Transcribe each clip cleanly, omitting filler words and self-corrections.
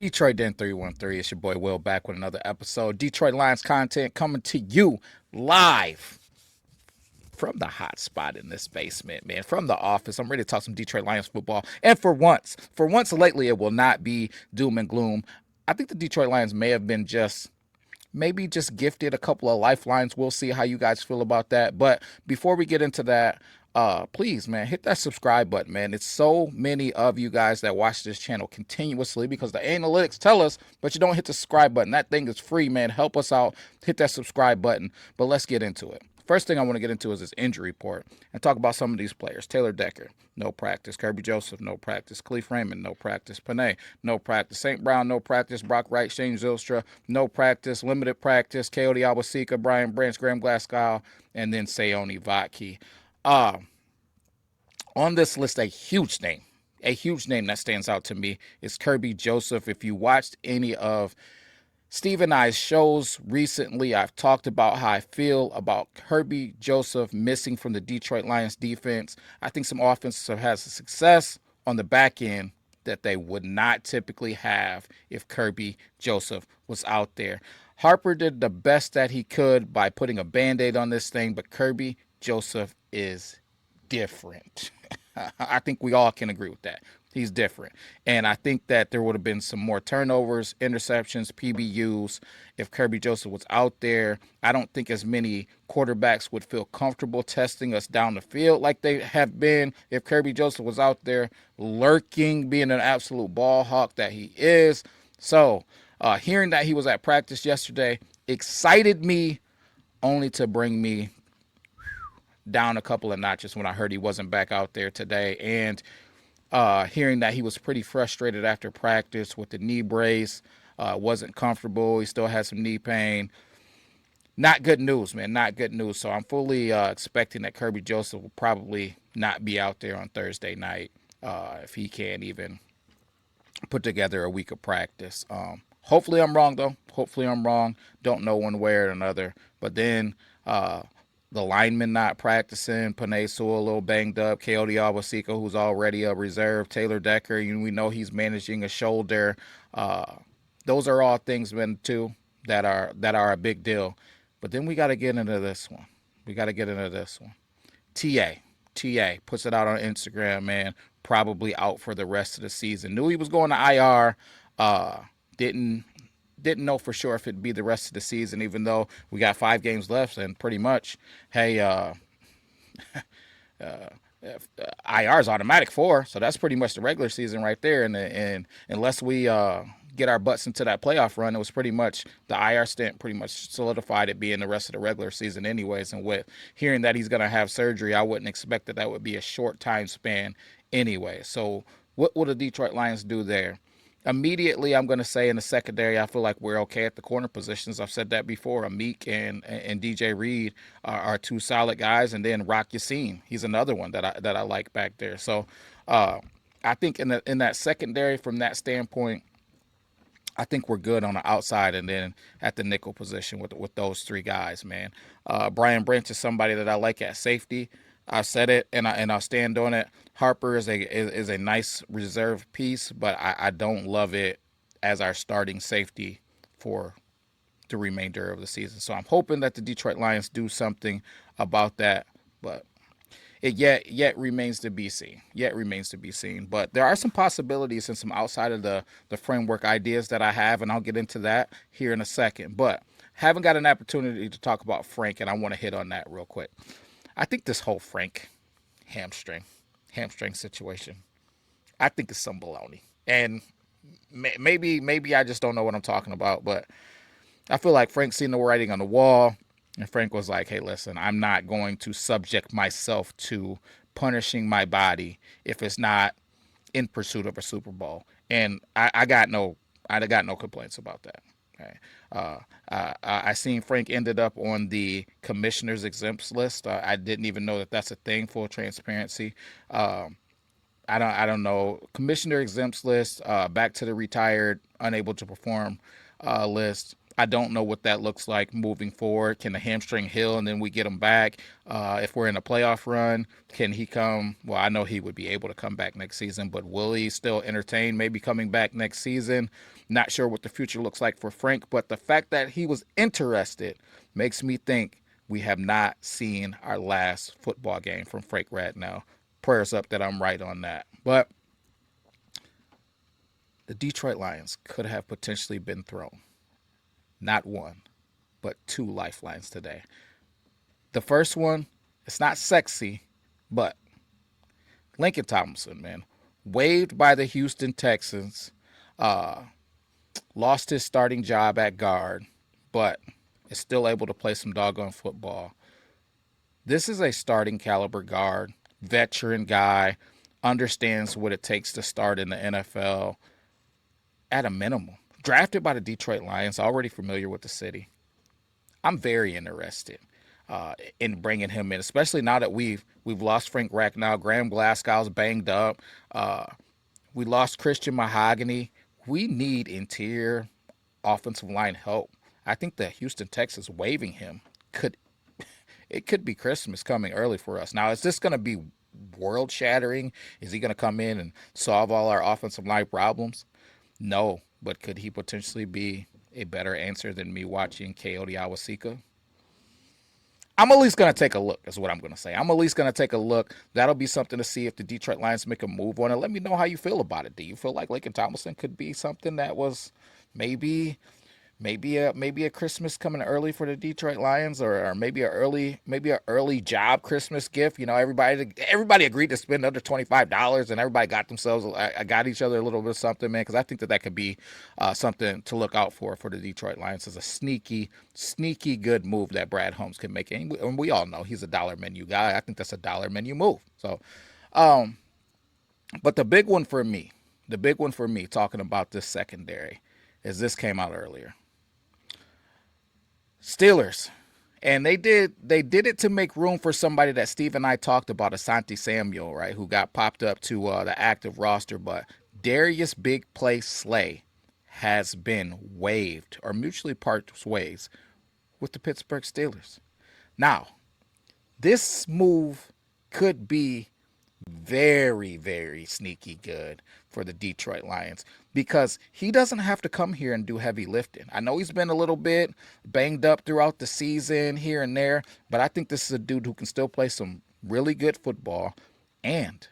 Detroit Den 313. It's your boy Will back with another episode. Detroit Lions content coming to you live from the hot spot in this basement, man. From the office. I'm ready to talk some Detroit Lions football. And for once lately, it will not be doom and gloom. I think the Detroit Lions may have been maybe just gifted a couple of lifelines. We'll see how you guys feel about that. But before we get into that, please, man, hit that subscribe button, man. It's so many of you guys that watch this channel continuously because the analytics tell us, but you don't hit the subscribe button. That thing is free, man. Help us out. Hit that subscribe button. But let's get into it. First thing I want to get into is this injury report and talk about some of these players. Taylor Decker, no practice. Kirby Joseph, no practice. Khalif Raymond, no practice. Panay, no practice. St. Brown, no practice. Brock Wright, Shane Zylstra, no practice. Limited practice. Coyote Awasika, Brian Branch, Graham Glasgow, and then Sayoni Vatke. Uh, on this list, a huge name that stands out to me is Kirby Joseph. If you watched any of Steve and I's shows recently, I've talked about how I feel about Kirby Joseph missing from the Detroit Lions defense. I think some offenses have had success on the back end that they would not typically have if Kirby Joseph was out there. Harper did the best that he could by putting a band-aid on this thing, but Kirby Joseph is different. I think we all can agree with that. He's different. And I think that there would have been some more turnovers, interceptions, PBUs if Kirby Joseph was out there. I don't think as many quarterbacks would feel comfortable testing us down the field like they have been if Kirby Joseph was out there lurking, being an absolute ball hawk that he is. So hearing that he was at practice yesterday excited me only to bring me down a couple of notches when I heard he wasn't back out there today. And hearing that he was pretty frustrated after practice with the knee brace, wasn't comfortable. He still had some knee pain. Not good news, man. Not good news. So I'm fully expecting that Kirby Joseph will probably not be out there on Thursday night if he can't even put together a week of practice. Hopefully I'm wrong, though. Hopefully I'm wrong. Don't know one way or another. But then the lineman not practicing, Panay Sewell a little banged up, Coyote Awasika, who's already a reserve, Taylor Decker, we know he's managing a shoulder. Those are all things, man, too, that are a big deal. But then we got to get into this one. TA puts it out on Instagram, man. Probably out for the rest of the season. Knew he was going to IR. Didn't know for sure if it'd be the rest of the season, even though we got 5 games left and pretty much, hey, IR is automatic 4, so that's pretty much the regular season right there. And unless we get our butts into that playoff run, it was pretty much the IR stint pretty much solidified it being the rest of the regular season anyways. And with hearing that he's going to have surgery, I wouldn't expect that would be a short time span anyway. So what will the Detroit Lions do there? Immediately, I'm going to say in the secondary, I feel like we're okay at the corner positions. I've said that before. Meek and DJ Reed are 2 solid guys, and then Rock Yassin, he's another one that I like back there. So I think in that secondary, from that standpoint, I think we're good on the outside, and then at the nickel position with those 3 guys, man. Brian Branch is somebody that I like at safety. I said it, and I'll stand on it. Harper is a nice reserve piece, but I don't love it as our starting safety for the remainder of the season. So I'm hoping that the Detroit Lions do something about that, but it yet remains to be seen. Yet remains to be seen. But there are some possibilities and some outside of the framework ideas that I have, and I'll get into that here in a second. But haven't got an opportunity to talk about Frank, and I want to hit on that real quick. I think this whole Frank hamstring situation, I think is some baloney. And maybe I just don't know what I'm talking about, but I feel like Frank seen the writing on the wall, and Frank was like, hey, listen, I'm not going to subject myself to punishing my body if it's not in pursuit of a Super Bowl. And I got no complaints about that. Okay. I seen Frank ended up on the commissioner's exempts list. I didn't even know that that's a thing. Full transparency. I don't know. Commissioner exempts list. Back to the retired, unable to perform list. I don't know what that looks like moving forward. Can the hamstring heal and then we get him back? If we're in a playoff run, can he come? Well, I know he would be able to come back next season, but will he still entertain maybe coming back next season? Not sure what the future looks like for Frank, but the fact that he was interested makes me think we have not seen our last football game from Frank Radnell. Prayers up that I'm right on that. But the Detroit Lions could have potentially been thrown. Not one, but two lifelines today. The first one, it's not sexy, but Lincoln Tomlinson, man, waived by the Houston Texans, uh, lost his starting job at guard, but is still able to play some doggone football. This is a starting caliber guard, veteran guy, understands what it takes to start in the NFL at a minimum. Drafted by the Detroit Lions, already familiar with the city. I'm very interested in bringing him in, especially now that we've lost Frank Ragnow. Graham Glasgow's banged up. We lost Christian Mahogany. We need interior offensive line help. I think the Houston Texans waiving him could be Christmas coming early for us. Now, is this going to be world shattering? Is he going to come in and solve all our offensive line problems? No, but could he potentially be a better answer than me watching Coyote Awasika? I'm at least going to take a look, is what I'm going to say. I'm at least going to take a look. That'll be something to see if the Detroit Lions make a move on it. Let me know how you feel about it. Do you feel like Laken Tomlinson could be something that was maybe maybe a Christmas coming early for the Detroit Lions, or maybe a early job Christmas gift? You know, everybody agreed to spend under $25, and everybody got themselves got each other a little bit of something, man. Because I think that could be something to look out for the Detroit Lions as a sneaky good move that Brad Holmes can make. And we all know he's a dollar menu guy. I think that's a dollar menu move. So, but the big one for me, talking about this secondary, is this came out earlier. Steelers, and they did it to make room for somebody that Steve and I talked about, Asante Samuel, right, who got popped up to the active roster. But Darius Big Play Slay has been waived or mutually parts ways with the Pittsburgh Steelers. Now, this move could be very, very sneaky good for the Detroit Lions because he doesn't have to come here and do heavy lifting. I know he's been a little bit banged up throughout the season here and there, but I think this is a dude who can still play some really good football. And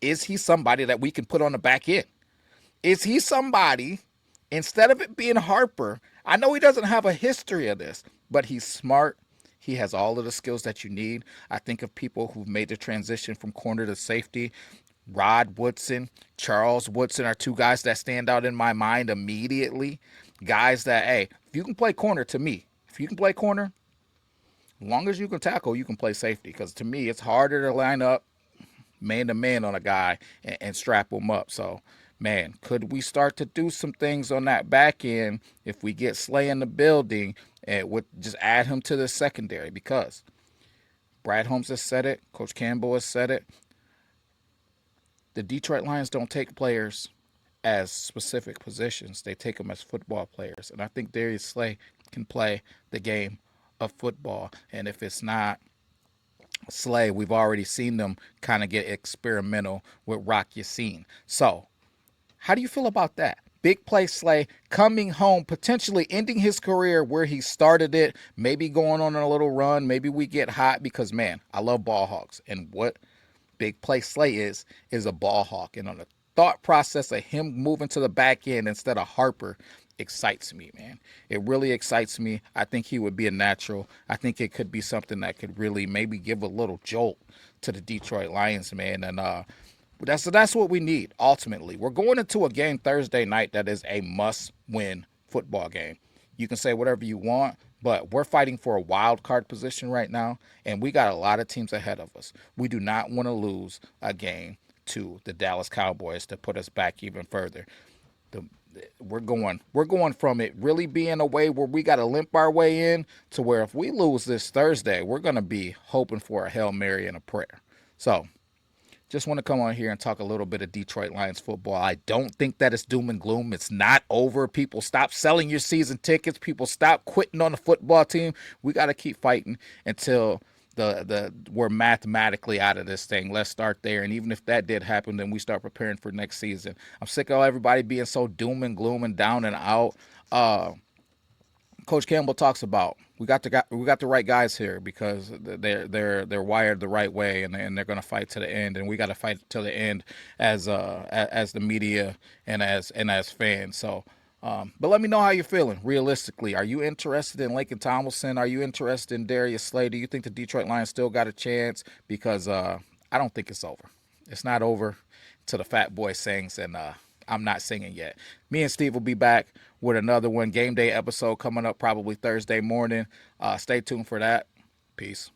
is he somebody that we can put on the back end? Is he somebody, instead of it being Harper, I know he doesn't have a history of this, but he's smart. He has all of the skills that you need. I think of people who've made the transition from corner to safety. Rod Woodson, Charles Woodson are two guys that stand out in my mind immediately. Guys that, hey, if you can play corner, to me, if you can play corner, as long as you can tackle, you can play safety. Because to me, it's harder to line up man-to-man on a guy and strap him up. So, man, could we start to do some things on that back end if we get Slay in the building and would just add him to the secondary? Because Brad Holmes has said it, Coach Campbell has said it. The Detroit Lions don't take players as specific positions. They take them as football players. And I think Darius Slay can play the game of football. And if it's not Slay, we've already seen them kind of get experimental with Rock Yassin. So, how do you feel about that? Big Play Slay coming home, potentially ending his career where he started it, maybe going on a little run. Maybe we get hot because, man, I love ball hawks. And what Big Play Slay is a ball hawk. And on the thought process of him moving to the back end instead of Harper excites me, man. It really excites me. I think he would be a natural. I think it could be something that could really maybe give a little jolt to the Detroit Lions, man. And that's what we need, ultimately. We're going into a game Thursday night that is a must-win football game. You can say whatever you want, but we're fighting for a wild card position right now, and we got a lot of teams ahead of us. We do not want to lose a game to the Dallas Cowboys to put us back even further. We're going from it really being a way where we got to limp our way in to where if we lose this Thursday, we're going to be hoping for a Hail Mary and a prayer. So, Just want to come on here and talk a little bit of Detroit Lions football. I don't think that it's doom and gloom. It's not over. People stop selling your season tickets. People stop quitting on the football team. We got to keep fighting until the we're mathematically out of this thing. Let's start there. And even if that did happen, then we start preparing for next season. I'm sick of everybody being so doom and gloom and down and out. Coach Campbell talks about. We got the right guys here because they're wired the right way and they're going to fight to the end, and we got to fight to the end as the media and as fans. So, but let me know how you're feeling realistically. Are you interested in Laken Tomlinson? Are you interested in Darius Slay? Do you think the Detroit Lions still got a chance? Because I don't think it's over. It's not over till the Fat Boy sings, and I'm not singing yet. Me and Steve will be back with another one game day episode coming up probably Thursday morning. Stay tuned for that. Peace.